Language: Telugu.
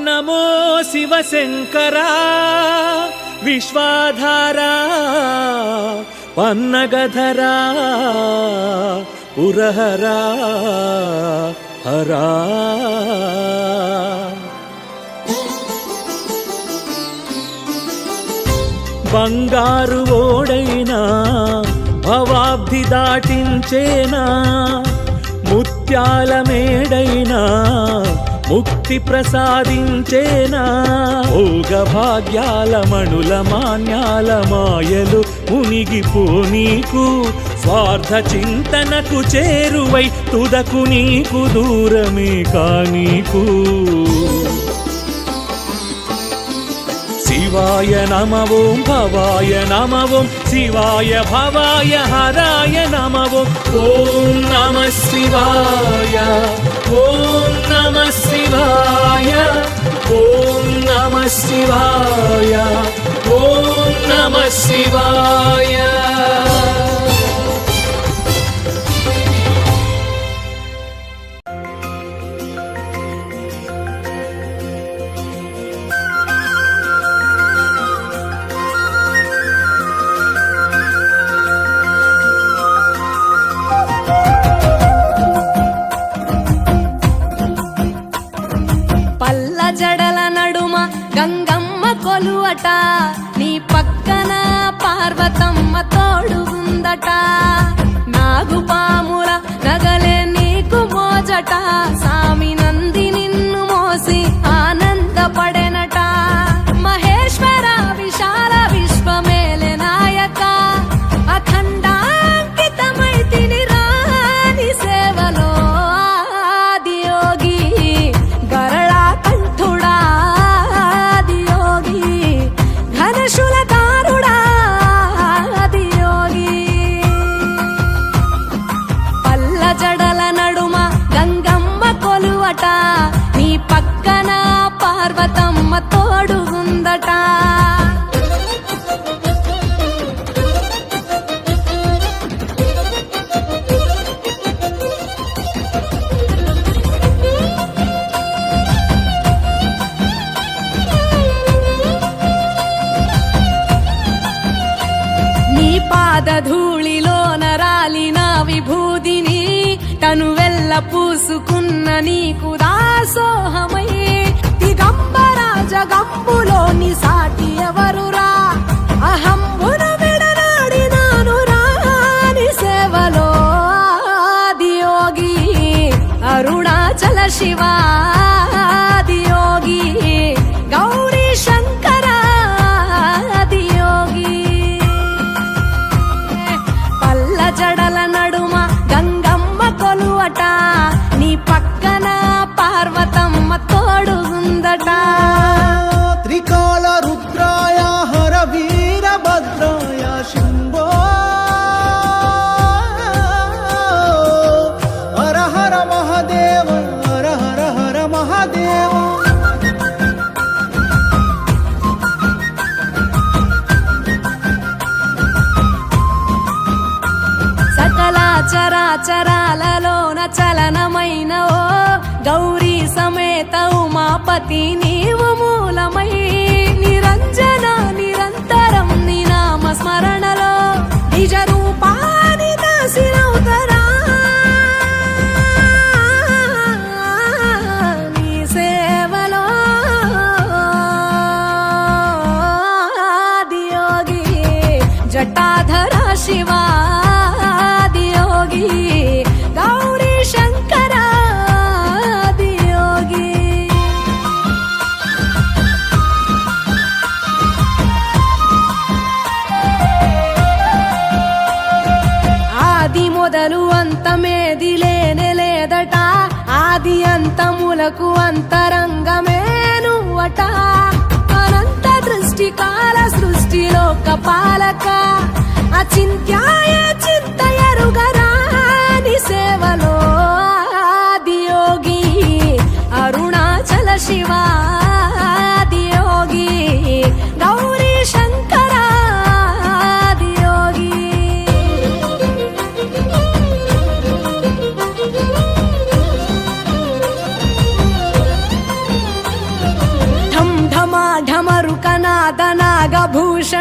నమో శివశంకరా విశ్వాధారా పన్నగధరా పురహరా హరా. బంగారు ఓడైనా భవాబ్ది దాటించేనా, ముత్యాల మేడైనా ముక్తి ప్రసాదించేనా. భోగ భాగ్యాల మణుల మాన్యాల మాయలు మునిగిపో నీకు, స్వార్థ చింతనకు చేరువై తుదకు నీకు దూరమే కానీకు. శివాయ నమ ఓం భవాయ నమ ఓం శివాయ భవాయ హరాయ నమ ఓం. ఓం నమ శివాయ ఓం నమ శివాయ ఓం నమ శివాయ ఓం నమ శివాయ. జడల నడుమ గంగమ్మ కొలువట, నీ పక్కన పార్వతమ్మ తోడుగుందట. నాగుపాముల నగలే నీకు మోజట, సామి నంది నిన్ను మోసి ఆనందపడెనట. మహేశ్వర విశాల విశ్వమేలే నాయక, అఖండాంకితమైతిని రాని సేవలో. ఆదియోగి గరళా కంఠుడా, ఆదియోగి ఘనశూలధారుడా, ఆదియోగి. పల్ల జడల నడుమ గంగమ్మ కొలువట, నీ పక్కన పార్వతమ్మ తోడుగుందట. పాదధూళిలోన రాలిన విభూదిని తనువెల్ల పూసుకున్న నీకు దాసోహమై. దిగంబర జగంబులోని సాటి ఎవరురా, అహంబున విడనాడినాను రాని సేవలో. ఆదియోగి అరుణాచల శివ, ఆదియోగి గౌరీ శంకర, ఆదియోగి. జడల నడుమ గంగమ్మ కొలువట, నీ పక్కన పార్వతమ్మ తోడుగుందట. త్రికాల రుద్రాయ హర వీరభద్రాయ శంభో, హర హర మహాదేవ, హర హర హర మహాదేవ. చరాచరాలలోన చలనమైన ఓ గౌరీ సమేత ఉమాపతి నీవు మూలమై. నిరంజన నిరంతరం నీ నామ స్మరణలో నిజ రూపాని దాసినవుతరా. నీ సేవలో ఆదియోగి జటాధర శివ, గౌరీ శంకర, ఆదియోగి. ఆది మొదలు అంతమేది లేనే లేదట, ఆది అంతములకు అంతరంగమే నువ్వట. అనంత దృష్టి కాల సృష్టిలోక పాలక, అచింత్యాయ చింత ఎరుగరాని సేవలో. ఆదియోగి అరుణాచల శివ, ఆదియోగి గౌరీ శంకర, ఆదియోగి. నాగభూషణ